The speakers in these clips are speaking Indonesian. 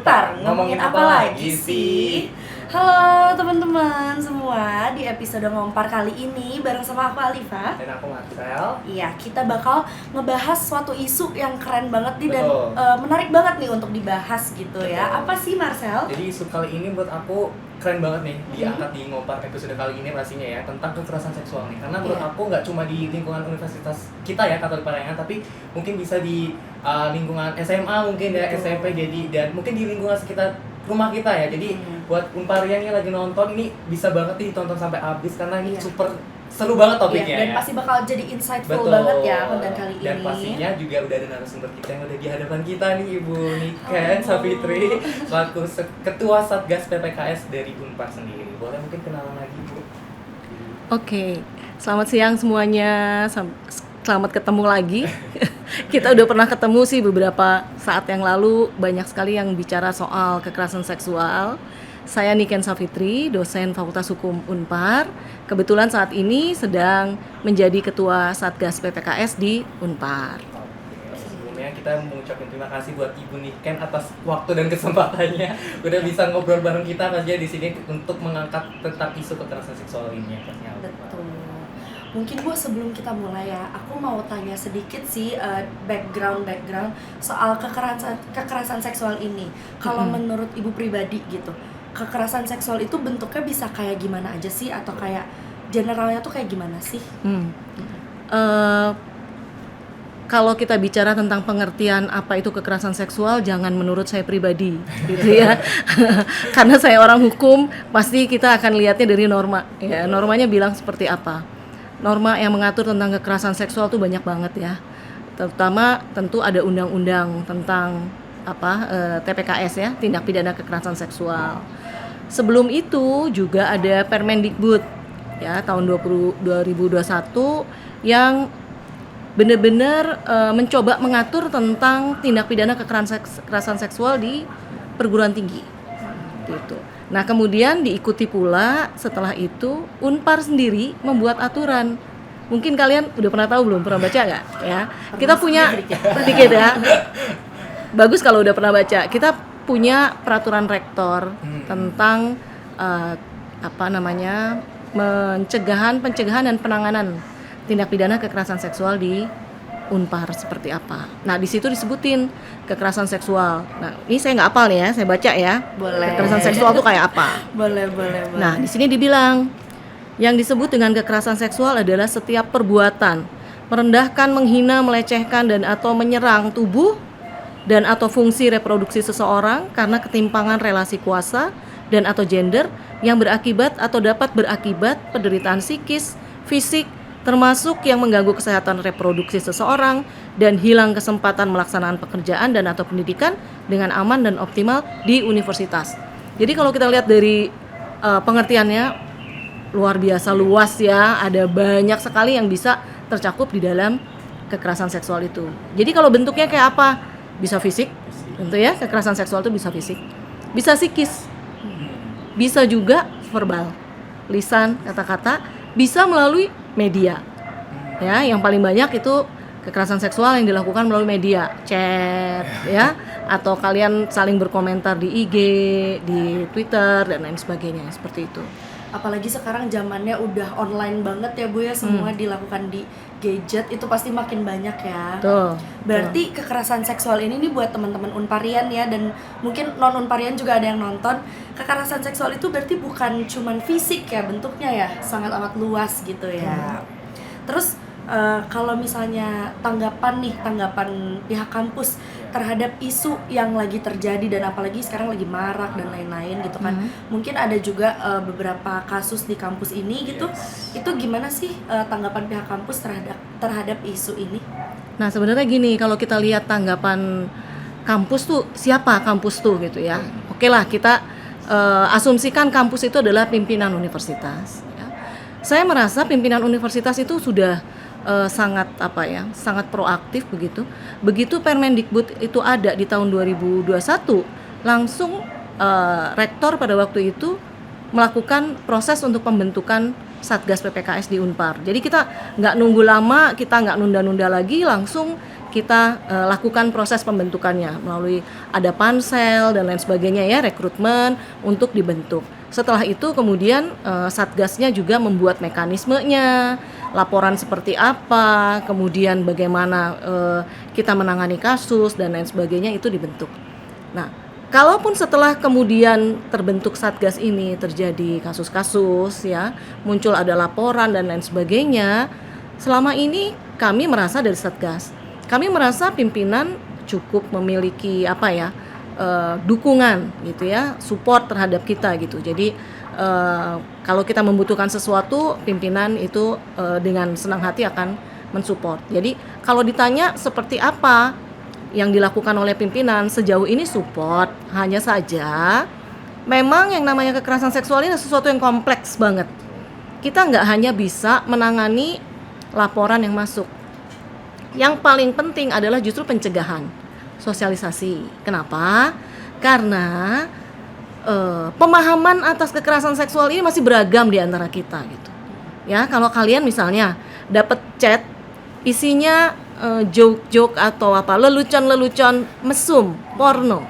Unpar, ngomongin apa lagi sih? Halo teman-teman semua, di episode Ngompar kali ini bareng sama aku Alifa dan aku Marcel. Iya, kita bakal ngebahas suatu isu yang keren banget nih dan menarik banget nih untuk dibahas gitu ya. Apa sih Marcel? Jadi isu kali ini menurut aku keren banget nih diangkat di Ngompar episode kali ini pastinya ya, tentang kekerasan seksual nih. Karena menurut aku nggak cuma di lingkungan universitas kita ya, Katolik Parahyangan, tapi mungkin bisa di lingkungan SMA mungkin ya, SMP, jadi dan mungkin di lingkungan sekitar rumah kita ya. Jadi buat Unparian yang lagi nonton ini bisa banget nih ditonton sampai habis karena ini super seru banget topiknya dan ya. pasti bakal jadi insightful banget ya konten kali ini. Dan pastinya juga udah ada narasumber kita yang udah di hadapan kita nih, Ibu Niken Savitri selaku Ketua Satgas PPKS dari Unpar sendiri. Boleh mungkin kenalan lagi, Bu? Oke, selamat siang semuanya. Selamat ketemu lagi. Kita udah pernah ketemu sih beberapa saat yang lalu, banyak sekali yang bicara soal kekerasan seksual. Saya Niken Savitri, dosen Fakultas Hukum Unpar. Kebetulan saat ini sedang menjadi Ketua Satgas PPKS di Unpar. Sebelumnya kita mengucapkan terima kasih buat Ibu Niken atas waktu dan kesempatannya udah bisa ngobrol bareng kita pastinya di sini untuk mengangkat tentang isu kekerasan seksual ini ya. Betul. Mungkin Bu, sebelum kita mulai ya, aku mau tanya sedikit sih background soal kekerasan seksual ini. Kalau menurut Ibu pribadi gitu, kekerasan seksual itu bentuknya bisa kayak gimana aja sih, atau kayak generalnya tuh kayak gimana sih? Kalau kita bicara tentang pengertian apa itu kekerasan seksual, jangan menurut saya pribadi, gitu ya. Karena saya orang hukum, pasti kita akan lihatnya dari norma. Ya, normanya bilang seperti apa. Norma yang mengatur tentang kekerasan seksual tuh banyak banget ya. Terutama tentu ada undang-undang tentang TPKS ya, tindak pidana kekerasan seksual. Sebelum itu juga ada Permendikbud ya tahun 2021 yang benar-benar mencoba mengatur tentang tindak pidana kekerasan seksual di perguruan tinggi gitu. Nah kemudian diikuti pula setelah itu Unpar sendiri membuat aturan. Mungkin kalian udah pernah tahu belum? Pernah baca nggak? Ya kita punya sedikit ya. Bagus kalau udah pernah baca. Kita punya peraturan rektor tentang pencegahan dan penanganan tindak pidana kekerasan seksual di Unpar seperti apa. Nah di situ disebutin kekerasan seksual. Nah ini saya nggak hafal nih ya, saya baca ya. Boleh. Kekerasan seksual itu kayak apa? Boleh. Nah di sini dibilang yang disebut dengan kekerasan seksual adalah setiap perbuatan merendahkan, menghina, melecehkan dan atau menyerang tubuh dan atau fungsi reproduksi seseorang karena ketimpangan relasi kuasa dan atau gender yang berakibat atau dapat berakibat penderitaan psikis, fisik, termasuk yang mengganggu kesehatan reproduksi seseorang dan hilang kesempatan melaksanaan pekerjaan dan atau pendidikan dengan aman dan optimal di universitas. Jadi kalau kita lihat dari pengertiannya luar biasa luas ya, ada banyak sekali yang bisa tercakup di dalam kekerasan seksual itu. Jadi kalau bentuknya kayak apa? Bisa fisik, tentu ya, kekerasan seksual itu bisa fisik, bisa psikis, bisa juga verbal, lisan, kata-kata, bisa melalui media. Ya, yang paling banyak itu kekerasan seksual yang dilakukan melalui media, chat ya, atau kalian saling berkomentar di IG, di Twitter dan lain sebagainya, seperti itu. Apalagi sekarang zamannya udah online banget ya Bu ya, semua dilakukan di gadget, itu pasti makin banyak ya. Tuh. Berarti kekerasan seksual ini nih buat teman-teman Unparian ya, dan mungkin non Unparian juga ada yang nonton. Kekerasan seksual itu berarti bukan cuman fisik ya bentuknya ya, sangat amat luas gitu ya. Terus kalau misalnya tanggapan pihak kampus terhadap isu yang lagi terjadi dan apalagi sekarang lagi marak dan lain-lain gitu kan, mungkin ada juga beberapa kasus di kampus ini gitu. Itu gimana sih tanggapan pihak kampus terhadap isu ini? Nah sebenarnya gini, kalau kita lihat tanggapan kampus tuh, siapa kampus tuh gitu ya. Oke lah, kita asumsikan kampus itu adalah pimpinan universitas ya. Saya merasa pimpinan universitas itu sudah sangat proaktif begitu. Begitu Permendikbud itu ada di tahun 2021, langsung rektor pada waktu itu melakukan proses untuk pembentukan Satgas PPKS di Unpar. Jadi kita nggak nunggu lama, kita nggak nunda-nunda lagi, langsung kita lakukan proses pembentukannya melalui ada pansel dan lain sebagainya ya, rekrutmen untuk dibentuk. Setelah itu kemudian Satgasnya juga membuat mekanismenya, laporan seperti apa, kemudian bagaimana kita menangani kasus dan lain sebagainya itu dibentuk. Nah, kalaupun setelah kemudian terbentuk Satgas ini terjadi kasus-kasus ya, muncul ada laporan dan lain sebagainya, selama ini kami merasa dari Satgas, kami merasa pimpinan cukup memiliki dukungan gitu ya, support terhadap kita gitu. Jadi kalau kita membutuhkan sesuatu, pimpinan itu dengan senang hati akan mensupport. Jadi kalau ditanya seperti apa yang dilakukan oleh pimpinan, sejauh ini support. Hanya saja memang yang namanya kekerasan seksual ini sesuatu yang kompleks banget. Kita nggak hanya bisa menangani laporan yang masuk. Yang paling penting adalah justru pencegahan, sosialisasi. Kenapa? Karena pemahaman atas kekerasan seksual ini masih beragam di antara kita gitu. Ya, kalau kalian misalnya dapat chat isinya joke-joke atau lelucon-lelucon mesum, porno.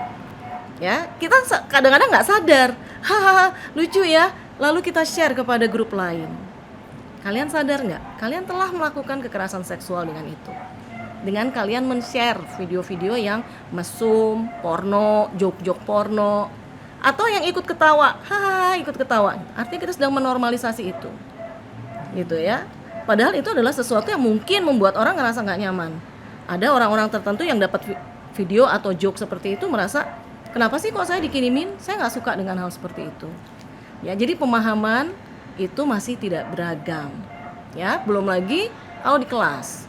Ya, kita kadang-kadang nggak sadar. Hahaha, lucu ya. Lalu kita share kepada grup lain. Kalian sadar nggak? Kalian telah melakukan kekerasan seksual dengan itu. Dengan kalian men-share video-video yang mesum, porno, joke-joke porno, atau yang ikut ketawa, ikut ketawa. Artinya kita sedang menormalisasi itu, gitu ya. Padahal itu adalah sesuatu yang mungkin membuat orang ngerasa nggak nyaman. Ada orang-orang tertentu yang dapat video atau joke seperti itu merasa, kenapa sih kok saya dikirimin? Saya nggak suka dengan hal seperti itu. Ya, jadi pemahaman itu masih tidak beragam. Ya, belum lagi kalau di kelas.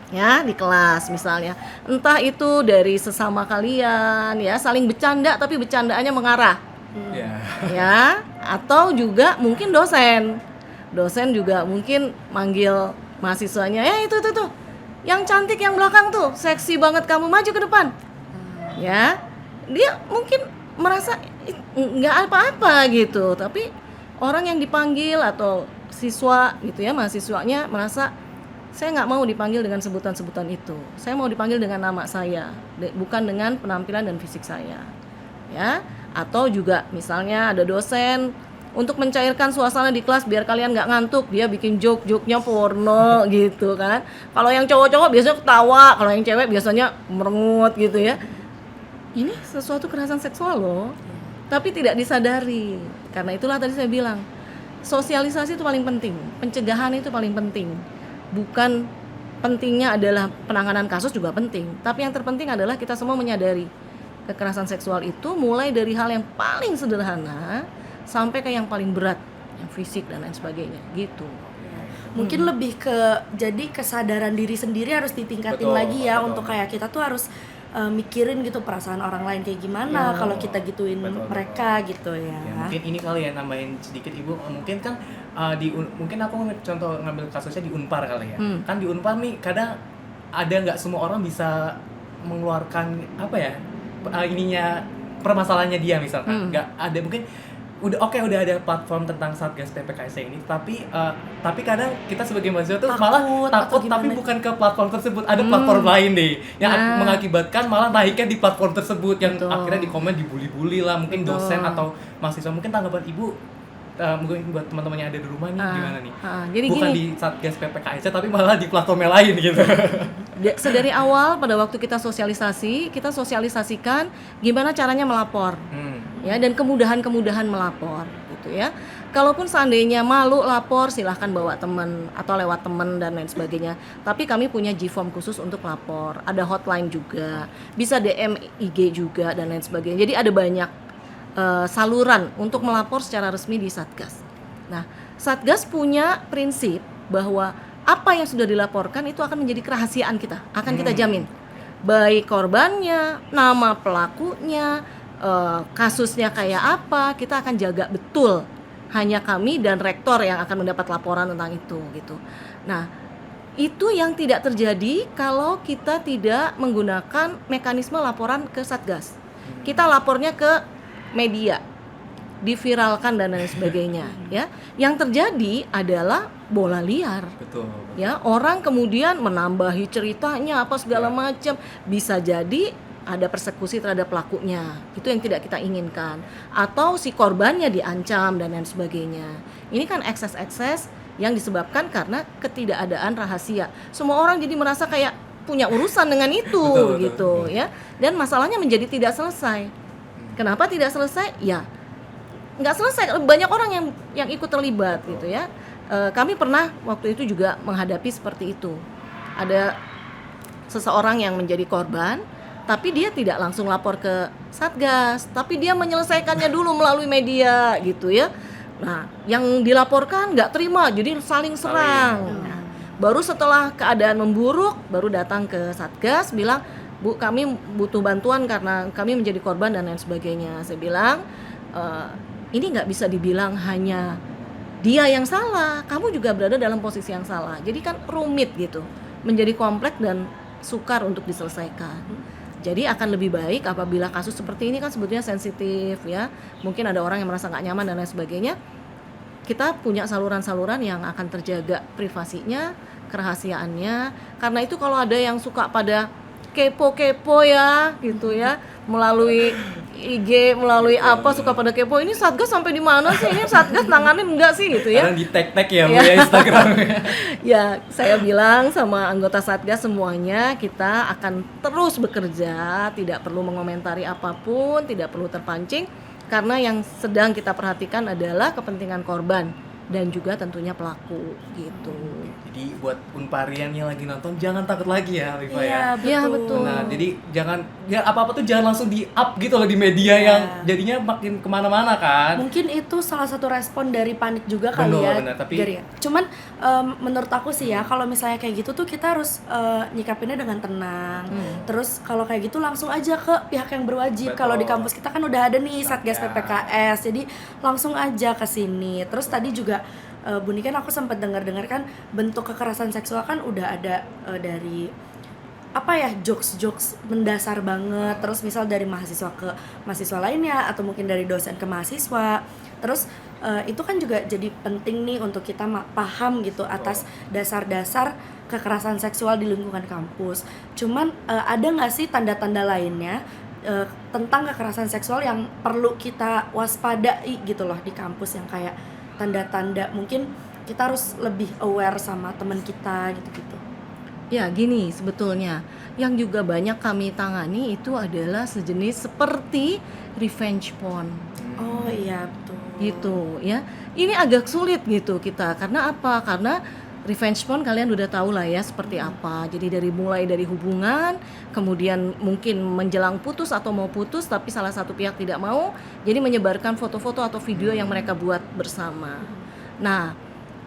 Ya, di kelas misalnya, entah itu dari sesama kalian ya, saling bercanda tapi bercandaannya mengarah. Ya, atau juga mungkin dosen juga mungkin manggil mahasiswanya, itu tuh yang cantik yang belakang tuh, seksi banget kamu, maju ke depan. Ya, dia mungkin merasa nggak apa-apa gitu, tapi orang yang dipanggil atau siswa gitu ya, mahasiswanya merasa, saya nggak mau dipanggil dengan sebutan-sebutan itu. Saya mau dipanggil dengan nama saya, bukan dengan penampilan dan fisik saya. Ya, atau juga misalnya ada dosen untuk mencairkan suasana di kelas biar kalian nggak ngantuk, dia bikin joke-joknya porno gitu kan. Kalau yang cowok-cowok biasanya ketawa, kalau yang cewek biasanya merengut gitu ya. Ini sesuatu kekerasan seksual loh, tapi tidak disadari. Karena itulah tadi saya bilang, sosialisasi itu paling penting, pencegahan itu paling penting. Bukan pentingnya adalah penanganan kasus juga penting, tapi yang terpenting adalah kita semua menyadari kekerasan seksual itu mulai dari hal yang paling sederhana sampai ke yang paling berat, yang fisik dan lain sebagainya gitu. Mungkin lebih ke, jadi kesadaran diri sendiri harus ditingkatin lagi ya, untuk kayak kita tuh harus mikirin gitu perasaan orang lain kayak gimana kalau kita gituin mereka gitu ya. Mungkin ini kali ya, nambahin sedikit Ibu, mungkin kan mungkin aku contoh ngambil kasusnya di Unpar kali ya. Kan di Unpar nih kadang ada nggak semua orang bisa mengeluarkan ininya, permasalahannya dia misalkan. Nggak ada, mungkin udah ada platform tentang Satgas PPKS ini, tapi kadang kita sebagai mahasiswa tuh malah takut, tapi bukan ke platform tersebut, ada platform lain deh yang mengakibatkan malah naiknya di platform tersebut, yang akhirnya di komen dibully-bully lah, mungkin dosen atau mahasiswa. Mungkin tanggapan Ibu mungkin buat teman-teman yang ada di rumah nih gimana nih? Jadi bukan gini, di Satgas PPKS tapi malah di platformnya lain gitu. Sedari awal pada waktu kita sosialisasikan gimana caranya melapor. Ya, dan kemudahan melapor gitu ya. Kalaupun seandainya malu lapor, silahkan bawa teman atau lewat teman dan lain sebagainya. Tapi kami punya G-form khusus untuk lapor. Ada hotline juga, bisa DM IG juga dan lain sebagainya. Jadi ada banyak saluran untuk melapor secara resmi di Satgas. Nah, Satgas punya prinsip bahwa apa yang sudah dilaporkan itu akan menjadi kerahasiaan kita, akan kita jamin. Baik korbannya, nama pelakunya, kasusnya kayak apa, kita akan jaga betul. Hanya kami dan rektor yang akan mendapat laporan tentang itu gitu. Nah, itu yang tidak terjadi kalau kita tidak menggunakan mekanisme laporan ke Satgas. Kita lapornya ke media, diviralkan dan lain sebagainya, ya. Yang terjadi adalah bola liar. Betul. Ya, orang kemudian menambahi ceritanya apa segala macam, bisa jadi ada persekusi terhadap pelakunya. Itu yang tidak kita inginkan. Atau si korbannya diancam dan lain sebagainya. Ini kan ekses-ekses yang disebabkan karena ketidakadaan rahasia. Semua orang jadi merasa kayak punya urusan dengan itu, betul, gitu, ya. Dan masalahnya menjadi tidak selesai. Kenapa tidak selesai? Ya, nggak selesai. Banyak orang yang ikut terlibat, gitu ya. Kami pernah waktu itu juga menghadapi seperti itu. Ada seseorang yang menjadi korban, tapi dia tidak langsung lapor ke Satgas, tapi dia menyelesaikannya dulu melalui media, gitu ya. Nah, yang dilaporkan nggak terima, jadi saling serang. Nah, baru setelah keadaan memburuk, baru datang ke Satgas, bilang, Bu, kami butuh bantuan karena kami menjadi korban dan lain sebagainya. Saya bilang, ini nggak bisa dibilang hanya dia yang salah, kamu juga berada dalam posisi yang salah. Jadi kan rumit gitu, menjadi kompleks dan sukar untuk diselesaikan. Jadi akan lebih baik apabila kasus seperti ini kan sebetulnya sensitif, ya. Mungkin ada orang yang merasa nggak nyaman dan lain sebagainya. Kita punya saluran-saluran yang akan terjaga privasinya, kerahasiaannya. Karena itu kalau ada yang suka pada kepo-kepo ya, gitu ya, melalui IG, melalui apa, suka pada kepo, ini Satgas sampai di mana sih? Ini Satgas nanganin enggak sih, gitu ya? Karena di tag-tag ya, Bu, ya Instagramnya. Ya, saya bilang sama anggota Satgas semuanya, kita akan terus bekerja, tidak perlu mengomentari apapun, tidak perlu terpancing, karena yang sedang kita perhatikan adalah kepentingan korban dan juga tentunya pelaku, gitu. Jadi buat Unparian yang lagi nonton jangan takut lagi ya, Alifa Iya, ya. betul. Nah, jadi jangan ya apa-apa tuh jangan langsung di-up gitu loh di media yang jadinya makin kemana-mana kan. Mungkin itu salah satu respon dari panik juga kali Benar, ya. benar, tapi Gary ya. Cuman menurut aku sih ya, kalau misalnya kayak gitu tuh kita harus nyikapinnya dengan tenang. Terus kalau kayak gitu langsung aja ke pihak yang berwajib. Betul. Kalau di kampus kita kan udah ada nih Satgas PPKS. Jadi langsung aja ke sini. Terus tadi juga Buni kan aku sempat dengar-dengar kan bentuk kekerasan seksual kan udah ada dari apa ya, jokes mendasar banget. Terus misal dari mahasiswa ke mahasiswa lainnya atau mungkin dari dosen ke mahasiswa. Terus itu kan juga jadi penting nih untuk kita paham gitu atas dasar-dasar kekerasan seksual di lingkungan kampus. Cuman ada nggak sih tanda-tanda lainnya tentang kekerasan seksual yang perlu kita waspadai gitu loh di kampus, yang kayak tanda-tanda mungkin kita harus lebih aware sama teman kita gitu-gitu. Ya, gini sebetulnya yang juga banyak kami tangani itu adalah sejenis seperti revenge porn. Oh iya, betul. Gitu ya. Ini agak sulit gitu kita. Karena apa? Karena revenge porn kalian udah tahu lah ya seperti apa. Jadi mulai dari hubungan, kemudian mungkin menjelang putus atau mau putus tapi salah satu pihak tidak mau, jadi menyebarkan foto-foto atau video yang mereka buat bersama. Nah,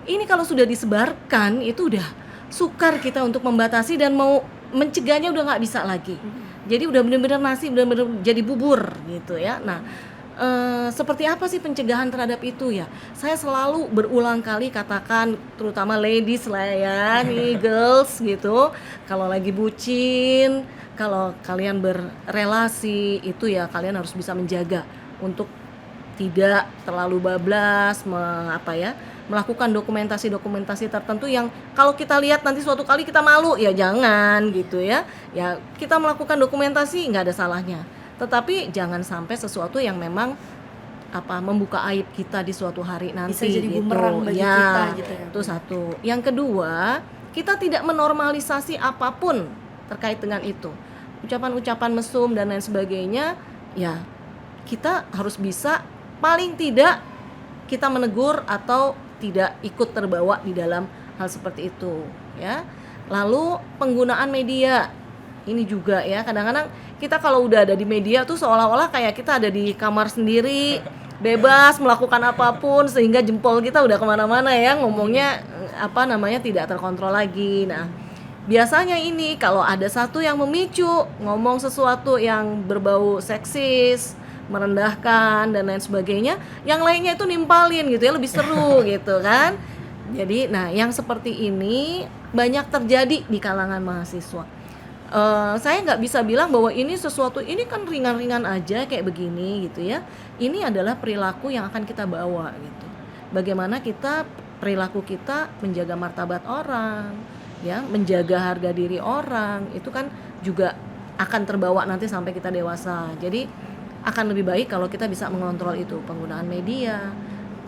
ini kalau sudah disebarkan itu udah sukar kita untuk membatasi dan mau mencegahnya udah nggak bisa lagi. Jadi udah benar-benar jadi bubur gitu ya. Nah, seperti apa sih pencegahan terhadap itu ya? Saya selalu berulang kali katakan, terutama ladies lah ya, nih girls gitu. Kalau lagi bucin, kalau kalian berrelasi itu ya kalian harus bisa menjaga untuk tidak terlalu bablas, melakukan dokumentasi tertentu yang kalau kita lihat nanti suatu kali kita malu, ya jangan gitu ya. Ya kita melakukan dokumentasi nggak ada salahnya. Tetapi jangan sampai sesuatu yang memang membuka aib kita di suatu hari nanti. Bisa jadi gitu. bumerang bagi kita gitu ya. Itu satu. Yang kedua, kita tidak menormalisasi apapun terkait dengan itu. Ucapan-ucapan mesum dan lain sebagainya, ya kita harus bisa paling tidak kita menegur atau tidak ikut terbawa di dalam hal seperti itu, ya. Lalu penggunaan media. Ini juga ya, kadang-kadang kita kalau udah ada di media tuh seolah-olah kayak kita ada di kamar sendiri, bebas melakukan apapun, sehingga jempol kita udah kemana-mana ya, ngomongnya tidak terkontrol lagi. Nah, biasanya ini kalau ada satu yang memicu ngomong sesuatu yang berbau seksis, merendahkan dan lain sebagainya, yang lainnya itu nimpalin gitu ya, lebih seru gitu kan. Jadi, nah yang seperti ini banyak terjadi di kalangan mahasiswa. saya nggak bisa bilang bahwa ini sesuatu ini kan ringan-ringan aja kayak begini gitu ya. Ini adalah perilaku yang akan kita bawa gitu. Bagaimana perilaku kita menjaga martabat orang, ya, menjaga harga diri orang, itu kan juga akan terbawa nanti sampai kita dewasa. Jadi akan lebih baik kalau kita bisa mengontrol itu, penggunaan media,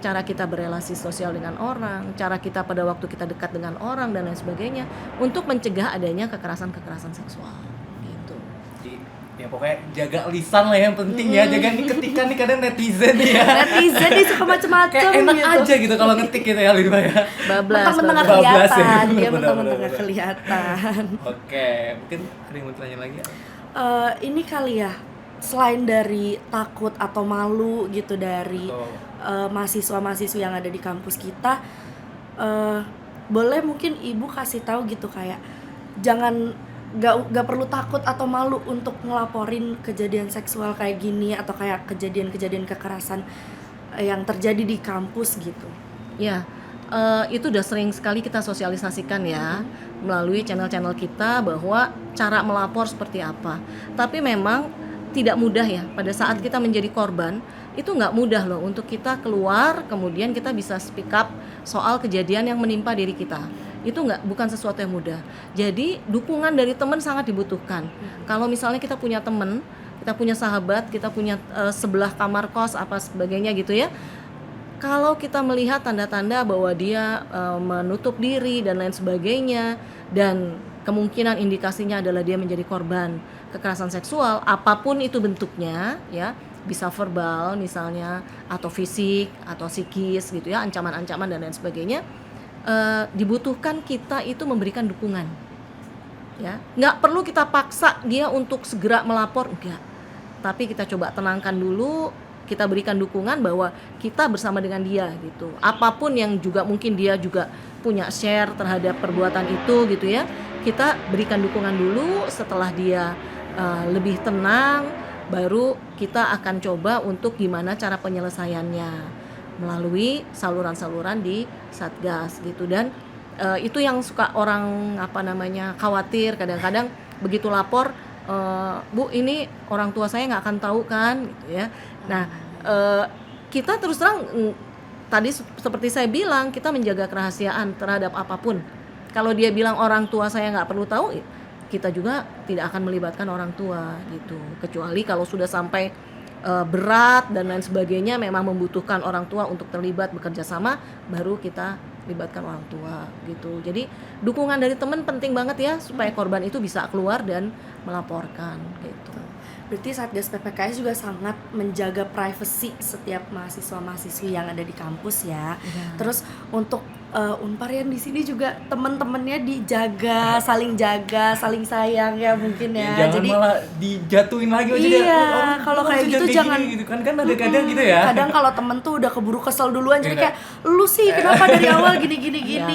cara kita berelasi sosial dengan orang, cara kita pada waktu kita dekat dengan orang dan lain sebagainya, untuk mencegah adanya kekerasan seksual gitu. Jadi, ya pokoknya jaga lisan lah yang penting ya, jaga nih ketikan nih kadang netizen ya. Netizen dia suka macam-macam Kayak enak gitu. aja gitu kalau ngetik gitu ya Lidma ya. Mentang-mentang nggak Bablas ya. kelihatan, dia Benar, mentang-mentang benar, nggak benar. kelihatan. Oke, mungkin ada yang mau tanya lagi ya? Ini kali ya, selain dari takut atau malu gitu dari mahasiswa-mahasiswa yang ada di kampus kita, boleh mungkin ibu kasih tahu gitu kayak jangan nggak perlu takut atau malu untuk ngelaporin kejadian seksual kayak gini atau kayak kejadian-kejadian kekerasan yang terjadi di kampus gitu. Ya, itu udah sering sekali kita sosialisasikan ya melalui channel-channel kita bahwa cara melapor seperti apa. Tapi memang tidak mudah ya pada saat kita menjadi korban. Itu nggak mudah loh untuk kita keluar kemudian kita bisa speak up soal kejadian yang menimpa diri kita. Itu bukan sesuatu yang mudah. Jadi dukungan dari teman sangat dibutuhkan. Kalau misalnya kita punya teman, kita punya sahabat, kita punya sebelah kamar kos apa sebagainya gitu ya. Kalau kita melihat tanda-tanda bahwa dia menutup diri dan lain sebagainya, dan kemungkinan indikasinya adalah dia menjadi korban kekerasan seksual, apapun itu bentuknya ya, bisa verbal misalnya, atau fisik, atau psikis gitu ya, ancaman-ancaman dan lain sebagainya, dibutuhkan kita itu memberikan dukungan ya. Nggak perlu kita paksa dia untuk segera melapor, enggak, tapi kita coba tenangkan dulu, kita berikan dukungan bahwa kita bersama dengan dia gitu. Apapun yang juga mungkin dia juga punya share terhadap perbuatan itu gitu ya, kita berikan dukungan dulu. Setelah dia lebih tenang, baru kita akan coba untuk gimana cara penyelesaiannya melalui saluran-saluran di Satgas gitu. Dan itu yang suka orang khawatir kadang-kadang begitu lapor, Bu ini orang tua saya nggak akan tahu kan gitu ya. Nah, kita terus terang tadi seperti saya bilang, kita menjaga kerahasiaan terhadap apapun. Kalau dia bilang orang tua saya nggak perlu tahu, kita juga tidak akan melibatkan orang tua gitu. Kecuali kalau sudah sampai berat dan lain sebagainya, memang membutuhkan orang tua untuk terlibat bekerja sama, baru kita libatkan orang tua gitu. Jadi dukungan dari teman penting banget ya, supaya korban itu bisa keluar dan melaporkan gitu. Berarti Satgas PPKS juga sangat menjaga privasi setiap mahasiswa-mahasiswi yang ada di kampus ya. Terus untuk Unparian di sini juga teman-temannya dijaga, saling jaga, saling sayang ya mungkin ya. Jangan jadi malah dijatuhin lagi aja. Iya, kalau kayak gitu jangan gitu kan ada kadang gitu ya. Kadang kalau temen tuh udah keburu kesel duluan, jadi kayak lu sih kenapa dari awal gini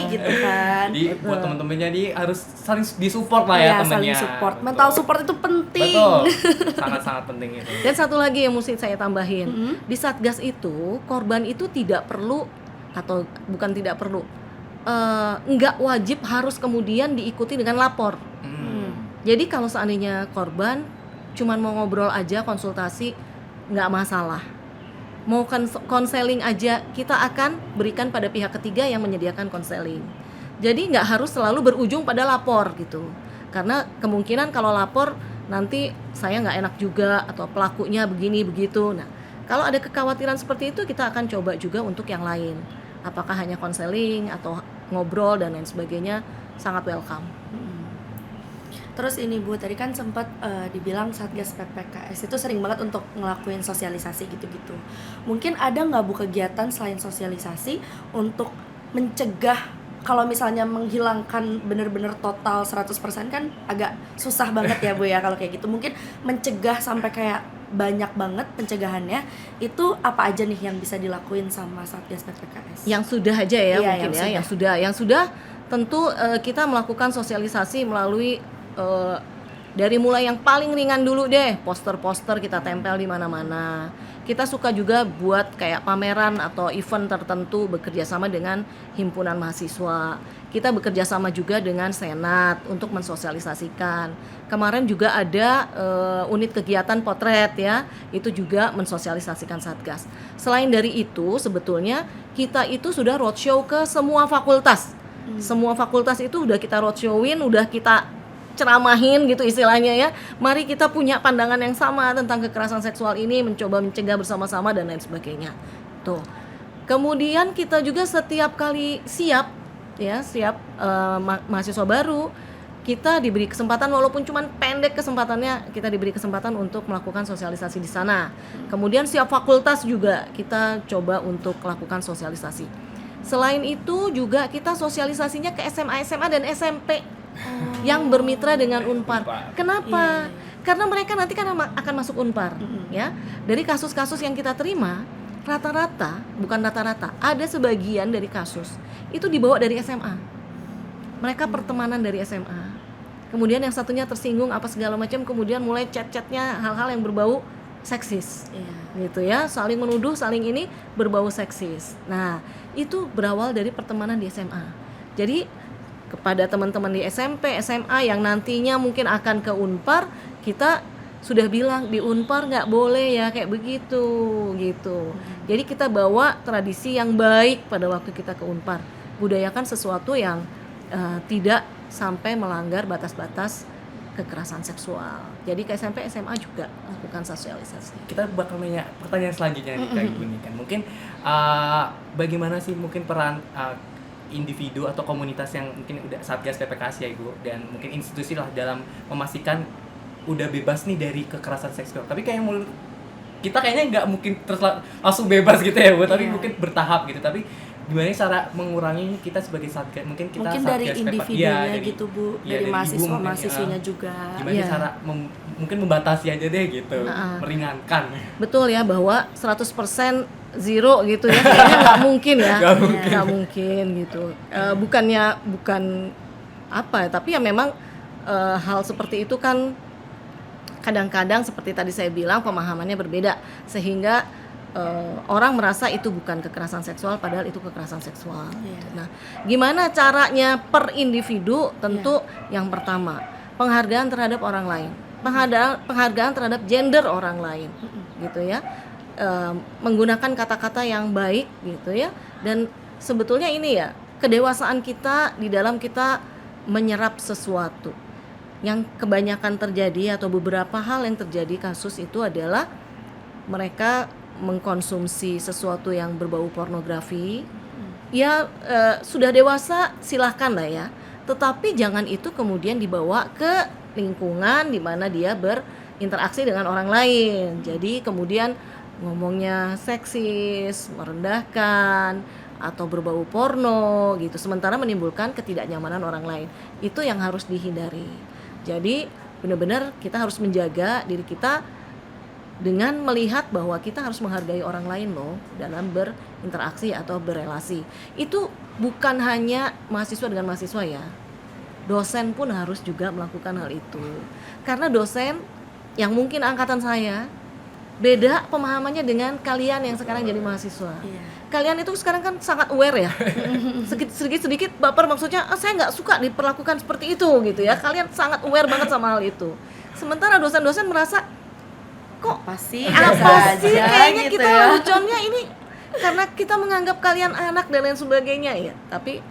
gitu kan. Jadi buat temen-temennya harus saling disupport lah ya, Iya, temennya. saling support. Mental support itu penting. Betul. Sangat-sangat penting itu. Dan satu lagi yang mesti saya tambahin, di Satgas itu korban itu tidak perlu, atau bukan tidak perlu, nggak wajib harus kemudian diikuti dengan lapor. Jadi kalau seandainya korban cuman mau ngobrol aja, konsultasi, nggak masalah. Mau konseling aja, kita akan berikan pada pihak ketiga yang menyediakan konseling. Jadi nggak harus selalu berujung pada lapor gitu. Karena kemungkinan kalau lapor nanti saya nggak enak juga, atau pelakunya begini begitu. Nah, kalau ada kekhawatiran seperti itu, kita akan coba juga untuk yang lain. Apakah hanya konseling atau ngobrol dan lain sebagainya, sangat welcome. Terus ini Bu, tadi kan sempat dibilang Satgas PPKS itu sering banget untuk ngelakuin sosialisasi gitu-gitu. Mungkin ada nggak Bu kegiatan selain sosialisasi untuk mencegah, kalau misalnya menghilangkan bener-bener total 100% kan agak susah banget ya Bu ya kalau kayak gitu. Mungkin mencegah sampai kayak banyak banget pencegahannya, itu apa aja nih yang bisa dilakuin sama Satgas PPKS? Yang sudah aja ya, Iya, mungkin yang sudah tentu kita melakukan sosialisasi melalui dari mulai yang paling ringan dulu deh, poster-poster kita tempel di mana-mana. Kita suka juga buat kayak pameran atau event tertentu bekerja sama dengan himpunan mahasiswa. Kita bekerja sama juga dengan Senat untuk mensosialisasikan. Kemarin juga ada unit kegiatan potret ya, itu juga mensosialisasikan Satgas. Selain dari itu, sebetulnya kita itu sudah roadshow ke semua fakultas. Semua fakultas itu udah kita roadshowin, udah kita ceramahin gitu istilahnya ya. Mari kita punya pandangan yang sama tentang kekerasan seksual ini, mencoba mencegah bersama-sama dan lain sebagainya. Tuh. Kemudian kita juga setiap kali siap mahasiswa baru, kita diberi kesempatan walaupun cuma pendek kesempatannya, kita diberi kesempatan untuk melakukan sosialisasi di sana. Kemudian setiap fakultas juga kita coba untuk melakukan sosialisasi. Selain itu juga kita sosialisasinya ke SMA dan SMP yang bermitra dengan Unpar. Kenapa? Karena mereka nanti kan akan masuk Unpar, ya. Dari kasus-kasus yang kita terima, ada sebagian dari kasus itu dibawa dari SMA. Mereka pertemanan dari SMA. Kemudian yang satunya tersinggung apa segala macam, kemudian mulai chat-chatnya hal-hal yang berbau seksis, gitu ya, saling menuduh, saling ini berbau seksis. Nah, itu berawal dari pertemanan di SMA. Jadi kepada teman-teman di SMP, SMA yang nantinya mungkin akan ke Unpar, kita sudah bilang di Unpar nggak boleh ya kayak begitu gitu. Jadi kita bawa tradisi yang baik pada waktu kita ke Unpar, budayakan sesuatu yang tidak sampai melanggar batas-batas kekerasan seksual. Jadi ke SMP, SMA juga lakukan sosialisasi. Kita bakal nanya pertanyaan selanjutnya nih Kak Ibu nih kan. Mungkin bagaimana sih mungkin peran individu atau komunitas yang mungkin udah Satgas PPKS ya Ibu, dan mungkin institusi lah dalam memastikan udah bebas nih dari kekerasan seksual. Tapi kayak menurut kita kayaknya nggak mungkin terus langsung bebas gitu ya Bu, tapi mungkin bertahap gitu. Tapi gimana cara mengurangi kita sebagai Satgas? Mungkin Satgas dari individunya gitu Bu, dari mahasiswa-mahasiswinya juga. Gimana cara mungkin membatasi aja deh gitu, meringankan. Betul ya, bahwa 100% zero gitu ya, kayaknya nggak mungkin ya, nggak mungkin gitu. Bukan apa, tapi ya memang hal seperti itu kan kadang-kadang seperti tadi saya bilang pemahamannya berbeda, sehingga orang merasa itu bukan kekerasan seksual padahal itu kekerasan seksual. Nah, gimana caranya per individu? Tentu yang pertama, penghargaan terhadap orang lain, penghargaan terhadap gender orang lain, gitu ya. Menggunakan kata-kata yang baik gitu ya, dan sebetulnya ini ya kedewasaan kita di dalam kita menyerap sesuatu. Yang kebanyakan terjadi atau beberapa hal yang terjadi kasus itu adalah mereka mengkonsumsi sesuatu yang berbau pornografi. Ya sudah dewasa silahkan lah ya, tetapi jangan itu kemudian dibawa ke lingkungan di mana dia berinteraksi dengan orang lain. Jadi kemudian ngomongnya seksis, merendahkan, atau berbau porno gitu, sementara menimbulkan ketidaknyamanan orang lain. Itu yang harus dihindari. Jadi benar-benar kita harus menjaga diri kita dengan melihat bahwa kita harus menghargai orang lain loh dalam berinteraksi atau berelasi. Itu bukan hanya mahasiswa dengan mahasiswa ya, dosen pun harus juga melakukan hal itu. Karena dosen yang mungkin angkatan saya beda pemahamannya dengan kalian yang sekarang jadi mahasiswa. Kalian itu sekarang kan sangat aware ya. Sedikit baper, maksudnya saya nggak suka diperlakukan seperti itu gitu ya. Kalian sangat aware banget sama hal itu. Sementara dosen-dosen merasa kok apa sih kayaknya gitu kita ya. Leluconnya ini karena kita menganggap kalian anak dan lain sebagainya ya. Tapi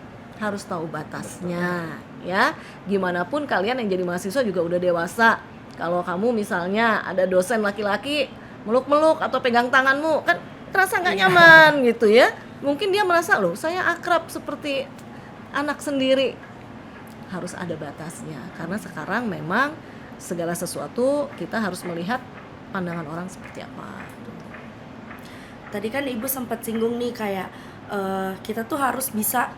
harus tahu batasnya ya. Gimana pun kalian yang jadi mahasiswa juga udah dewasa. Kalau kamu misalnya ada dosen laki-laki meluk-meluk atau pegang tanganmu, kan terasa nggak nyaman gitu ya. Mungkin dia merasa loh saya akrab seperti anak sendiri. Harus ada batasnya, karena sekarang memang segala sesuatu kita harus melihat pandangan orang seperti apa. Tadi kan Ibu sempat singgung nih kayak kita tuh harus bisa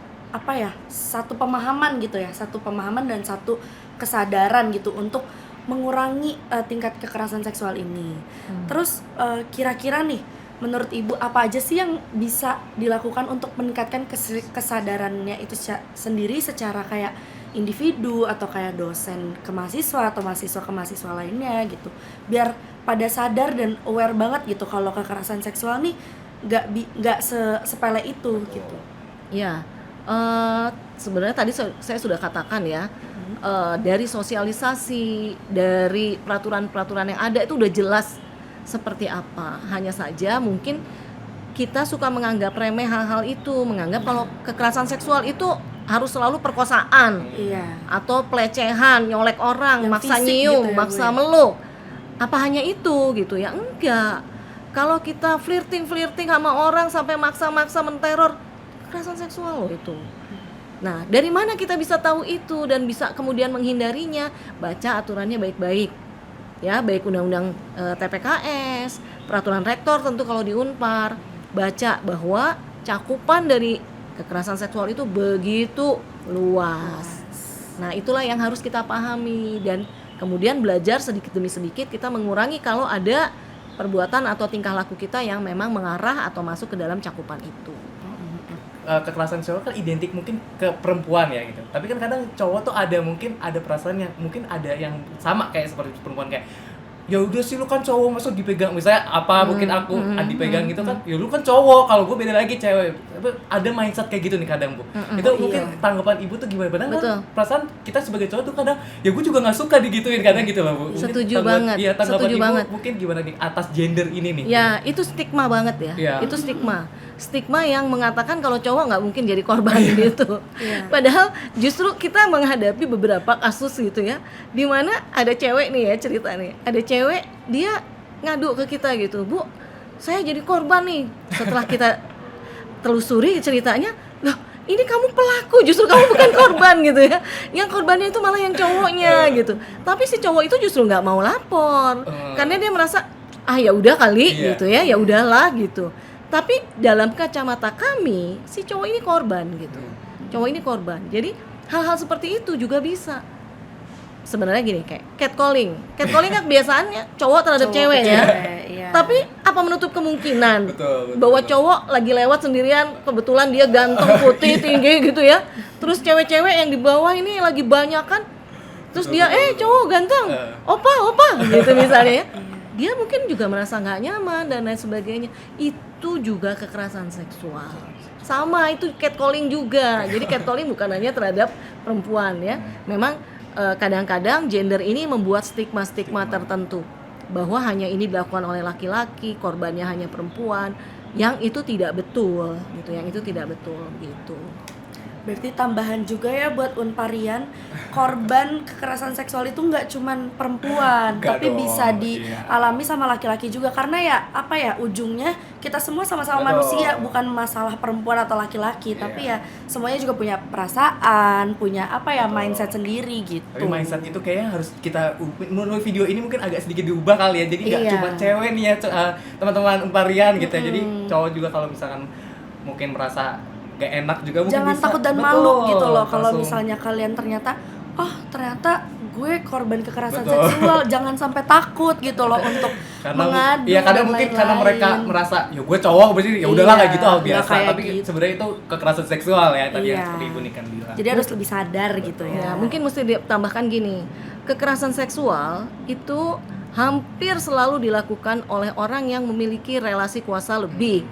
satu pemahaman gitu ya, satu pemahaman dan satu kesadaran gitu untuk mengurangi tingkat kekerasan seksual ini. Terus kira-kira nih menurut Ibu apa aja sih yang bisa dilakukan untuk meningkatkan kesadarannya itu sendiri secara kayak individu atau kayak dosen ke mahasiswa atau mahasiswa ke mahasiswa lainnya gitu, biar pada sadar dan aware banget gitu kalau kekerasan seksual nih nggak sepele itu gitu. Ya, sebenarnya tadi saya sudah katakan ya, dari sosialisasi, dari peraturan-peraturan yang ada itu udah jelas seperti apa. Hanya saja mungkin kita suka menganggap remeh hal-hal itu, menganggap kalau kekerasan seksual itu harus selalu perkosaan, atau pelecehan, nyolek orang, yang maksa fisik nyium, gitu ya, maksa Bu, ya? meluk. Apa hanya itu gitu ya? Enggak. Kalau kita flirting sama orang sampai maksa-maksa menteror, kekerasan seksual loh itu. Nah, dari mana kita bisa tahu itu dan bisa kemudian menghindarinya? Baca aturannya baik-baik. Ya, baik undang-undang TPKS, peraturan rektor tentu kalau di Unpar, baca bahwa cakupan dari kekerasan seksual itu begitu luas. Nah, itulah yang harus kita pahami dan kemudian belajar sedikit demi sedikit kita mengurangi kalau ada perbuatan atau tingkah laku kita yang memang mengarah atau masuk ke dalam cakupan itu. Kekerasan seksual kan identik mungkin ke perempuan ya gitu. Tapi kan kadang cowok tuh mungkin ada perasaan yang mungkin ada yang sama kayak seperti perempuan, kayak ya udah sih lu kan cowok masa dipegang, misalnya mungkin aku dipegang gitu kan, ya lu kan cowok, kalau gue beda lagi cewek. Ada mindset kayak gitu nih kadang, Bu. Itu mungkin tanggapan ibu tuh gimana? Padahal kan perasaan kita sebagai cowok tuh kadang ya gue juga nggak suka digituin kadang gitu loh, Bu. Setuju banget. Iya, tanggapan Setuju ibu banget. mungkin gimana nih atas gender ini nih? Ya, itu stigma banget ya. Iya. Itu stigma yang mengatakan kalau cowok nggak mungkin jadi korban gitu. Padahal justru kita menghadapi beberapa kasus gitu ya, di mana ada cewek nih ya, cerita nih, ada cewek dia ngadu ke kita gitu, Bu, saya jadi korban nih. Setelah kita telusuri ceritanya, loh ini kamu pelaku, justru kamu bukan korban gitu ya. Yang korbannya itu malah yang cowoknya gitu. Tapi si cowok itu justru nggak mau lapor karena dia merasa ya udah kali gitu ya udahlah gitu. Tapi dalam kacamata kami si cowok ini korban gitu. Cowok ini korban. Jadi hal-hal seperti itu juga bisa. Sebenarnya gini, kayak catcalling kan kebiasaannya cowok terhadap cewek ya. Tapi apa menutup kemungkinan bahwa cowok lagi lewat sendirian, kebetulan dia ganteng, putih, tinggi gitu ya. Terus cewek-cewek yang di bawah ini lagi banyak kan. Terus dia cowok ganteng, opa gitu misalnya ya. Dia mungkin juga merasa nggak nyaman dan lain sebagainya. Itu juga kekerasan seksual. Sama, itu catcalling juga. Jadi catcalling bukan hanya terhadap perempuan ya. Memang kadang-kadang gender ini membuat stigma-stigma tertentu bahwa hanya ini dilakukan oleh laki-laki, korbannya hanya perempuan, yang itu tidak betul gitu, gitu. Berarti tambahan juga ya buat Unparian, korban kekerasan seksual itu nggak cuman perempuan, tapi bisa dialami sama laki-laki juga, karena ya apa ya, ujungnya kita semua sama-sama manusia, bukan masalah perempuan atau laki-laki, tapi ya semuanya juga punya perasaan, punya apa ya, mindset sendiri gitu. Tapi mindset itu kayaknya harus kita, menurut video ini mungkin agak sedikit diubah kali ya, jadi nggak cuma cewek nih ya, teman-teman Unparian gitu ya, jadi cowok juga kalau misalkan mungkin merasa gak enak juga mungkin jangan bisa, takut dan malu gitu loh kalau misalnya kalian ternyata gue korban kekerasan seksual, jangan sampai takut gitu loh untuk mengadu. Iya, kadang mungkin karena mereka merasa ya gue cowok berarti ya udahlah kayak gitu biasa, tapi gitu. Sebenarnya itu kekerasan seksual ya tadi yang seperti Ibu Niken bilang. Jadi harus lebih sadar gitu ya. Mungkin mesti ditambahkan gini, kekerasan seksual itu hampir selalu dilakukan oleh orang yang memiliki relasi kuasa lebih.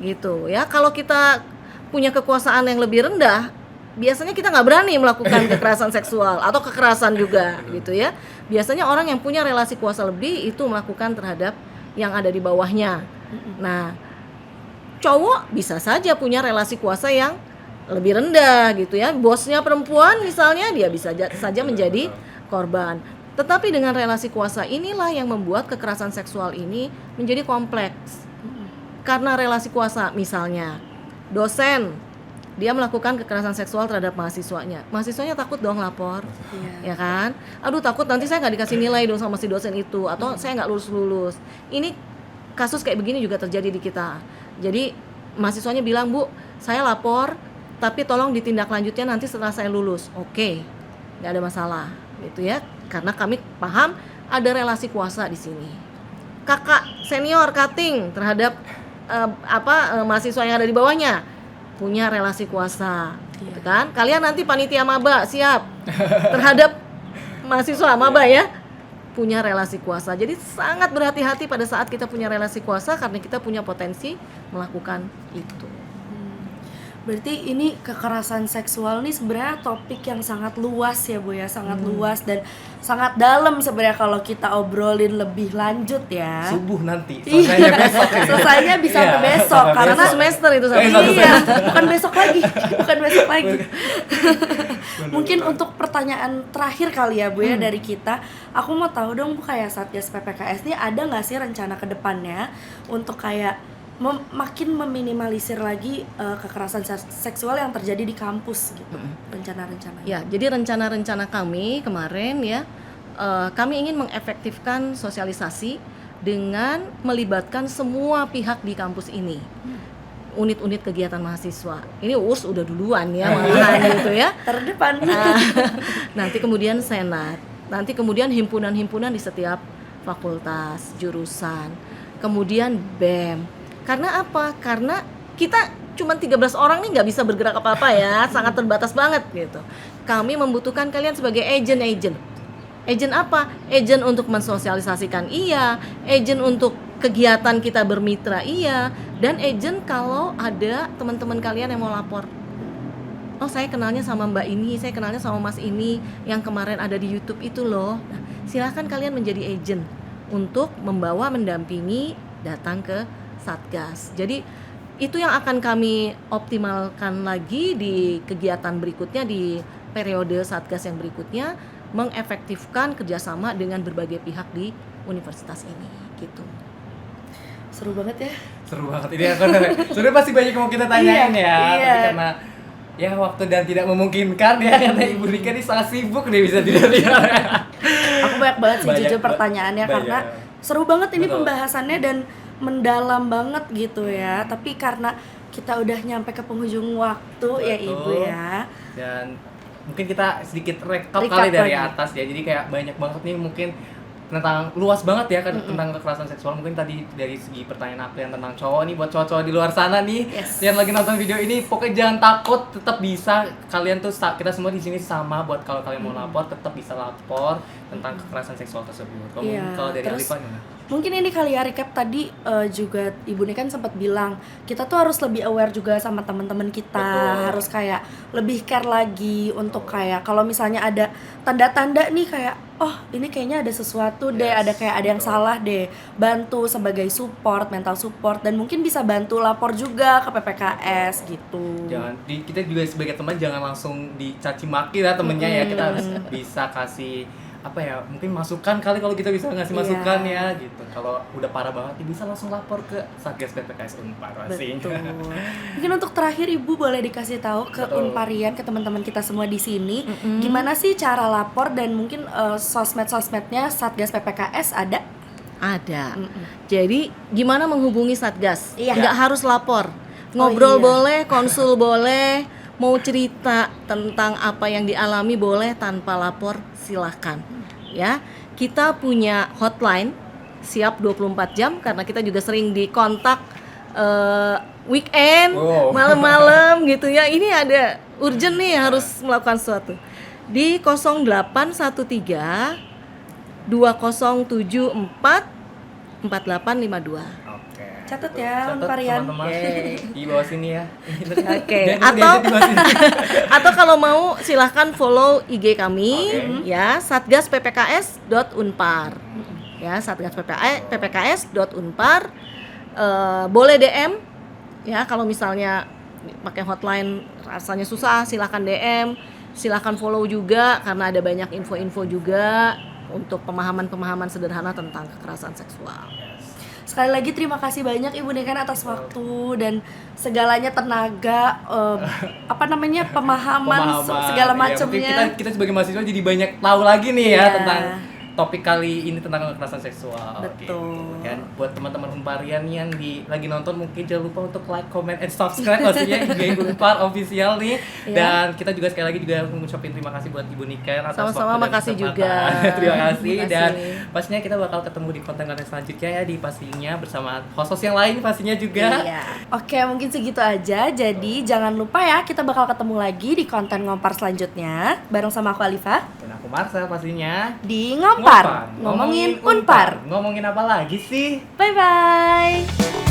Gitu ya. Kalau kita punya kekuasaan yang lebih rendah, biasanya kita nggak berani melakukan kekerasan seksual atau kekerasan juga gitu ya. Biasanya orang yang punya relasi kuasa lebih itu melakukan terhadap yang ada di bawahnya. Nah, cowok bisa saja punya relasi kuasa yang lebih rendah gitu ya. Bosnya perempuan misalnya, dia bisa saja menjadi korban. Tetapi dengan relasi kuasa inilah yang membuat kekerasan seksual ini menjadi kompleks. Karena relasi kuasa, misalnya dosen, dia melakukan kekerasan seksual terhadap mahasiswanya takut dong lapor, ya kan? Aduh, takut nanti saya nggak dikasih nilai dong sama si dosen itu, atau saya nggak lulus. Ini kasus kayak begini juga terjadi di kita. Jadi mahasiswanya bilang, Bu, saya lapor, tapi tolong ditindaklanjutnya nanti setelah saya lulus. Oke, nggak ada masalah, gitu ya. Karena kami paham ada relasi kuasa di sini. Kakak senior cutting terhadap mahasiswa yang ada di bawahnya punya relasi kuasa. Gitu kan? Kalian nanti panitia maba siap terhadap mahasiswa maba ya, punya relasi kuasa. Jadi sangat berhati-hati pada saat kita punya relasi kuasa karena kita punya potensi melakukan itu. Berarti ini kekerasan seksual nih sebenarnya topik yang sangat luas ya Bu ya, sangat luas dan sangat dalam sebenarnya kalau kita obrolin lebih lanjut ya. Subuh nanti, selesainya besok. Selesainya bisa sampai besok sampai karena Satu semester itu sampai. iya, bukan besok lagi, bukan besok lagi. Mungkin untuk pertanyaan terakhir kali ya Bu ya dari kita, aku mau tahu dong Bu, kayak Satgas PPKS ini ada nggak sih rencana ke depannya untuk kayak makin meminimalisir lagi kekerasan seksual yang terjadi di kampus gitu, rencana-rencana. Ya, jadi rencana-rencana kami kemarin ya, kami ingin mengefektifkan sosialisasi dengan melibatkan semua pihak di kampus ini. Unit-unit kegiatan mahasiswa. Ini UUS udah duluan ya malahan gitu ya. Terdepan. Nanti kemudian Senat, nanti kemudian himpunan-himpunan di setiap fakultas, jurusan, kemudian BEM. Karena apa? Karena kita cuma 13 orang nih nggak bisa bergerak apa-apa ya, sangat terbatas banget gitu. Kami membutuhkan kalian sebagai agent. Agent apa? Agent untuk mensosialisasikan iya, agent untuk kegiatan kita bermitra iya, dan agent kalau ada teman-teman kalian yang mau lapor. Oh, saya kenalnya sama Mbak ini, saya kenalnya sama Mas ini yang kemarin ada di YouTube itu loh. Nah, silakan kalian menjadi agent untuk membawa, mendampingi datang ke Satgas. Jadi itu yang akan kami optimalkan lagi di kegiatan berikutnya, di periode Satgas yang berikutnya, mengefektifkan kerjasama dengan berbagai pihak di universitas ini gitu. Seru banget ya. Seru banget ini aku. Sudah pasti banyak yang mau kita tanyain Iya. Tapi karena ya waktu dan tidak memungkinkan ya, karena Ibu Nika ini sangat sibuk nih bisa dilihat. Aku banyak banget sih Banyak, jujur pertanyaannya banyak. karena seru banget ini Betul. pembahasannya dan mendalam banget gitu ya. Tapi karena kita udah nyampe ke penghujung waktu ya Betul. Ibu ya. Dan mungkin kita sedikit recap Recap kali dari lagi. atas ya. Jadi kayak banyak banget nih mungkin tentang luas banget ya kan tentang kekerasan seksual. Mungkin tadi dari segi pertanyaan aku yang tentang cowok nih, buat cowok-cowok di luar sana nih Yes. yang lagi nonton video ini, pokoknya jangan takut, tetap bisa. Kalian tuh kita semua di sini sama, buat kalau kalian mau lapor tetap bisa lapor tentang kekerasan seksual tersebut. Kalau Iya, kalau dari terus Alifa gimana? mungkin ini kali ya recap tadi juga Ibu nih kan sempat bilang kita tuh harus lebih aware juga sama teman-teman kita. Betul. Harus kayak lebih care lagi untuk kayak kalau misalnya ada tanda-tanda nih kayak oh ini kayaknya ada sesuatu deh, Yes, ada kayak ada yang betul. salah deh, bantu sebagai support, mental support, dan mungkin bisa bantu lapor juga ke PPKS gitu. Kita juga sebagai teman jangan langsung dicaci maki lah temennya ya. Kita harus bisa kasih apa ya, mungkin masukan kali, kalau kita bisa ngasih Iya. masukan ya gitu. Kalau udah parah banget ya bisa langsung lapor ke Satgas PPKS Unpar Betul. pastinya. Mungkin untuk terakhir Ibu boleh dikasih tahu ke Betul. Unparian, ke teman-teman kita semua di sini, gimana sih cara lapor dan mungkin sosmed-sosmednya Satgas PPKS ada? Ada. Jadi gimana menghubungi Satgas? Iya. Nggak harus lapor. Ngobrol iya. boleh, konsul boleh, mau cerita tentang apa yang dialami boleh tanpa lapor, silahkan. Ya, kita punya hotline siap 24 jam karena kita juga sering dikontak weekend, Wow. malam-malam gitu ya. Ini ada urgent nih harus melakukan sesuatu. Di 0813 2074 4852. Oke. Catat ya, Catat, Unparian. teman-teman. Oke. Di bawah sini ya. Oke, Jangan atau di bawah sini. atau kalau mau silahkan follow IG kami Oke. ya, satgaspppks.unpar. Ya, satgaspppks.unpar. Boleh DM ya, kalau misalnya pakai hotline rasanya susah, silahkan DM, silahkan follow juga karena ada banyak info-info juga untuk pemahaman-pemahaman sederhana tentang kekerasan seksual. Sekali lagi terima kasih banyak Ibu Nekan atas waktu dan segalanya, tenaga, pemahaman segala Iya, mungkin macamnya. kita sebagai mahasiswa jadi banyak tahu lagi nih ya Iya. tentang topik kali ini tentang kekerasan seksual. Betul. Gitu, kan. Buat teman-teman Unparian yang lagi nonton mungkin jangan lupa untuk like, comment, and subscribe maksudnya IG Unpar official nih. Iya. Dan kita juga sekali lagi juga mengucapin terima kasih buat Ibu Nika atas Sama-sama, waktu dan makasih kesempatan. juga. Terima kasih. Terima Dan kasih. pastinya kita bakal ketemu di konten-konten selanjutnya ya, di pastinya bersama host-host yang lain pastinya juga. Iya. Oke, mungkin segitu aja. Jadi jangan lupa ya, kita bakal ketemu lagi di konten Ngompar selanjutnya bareng sama aku Alifa Dan aku Marcel pastinya. di Ngompar, ngomongin Unpar. Ngomongin apa lagi sih? Bye bye.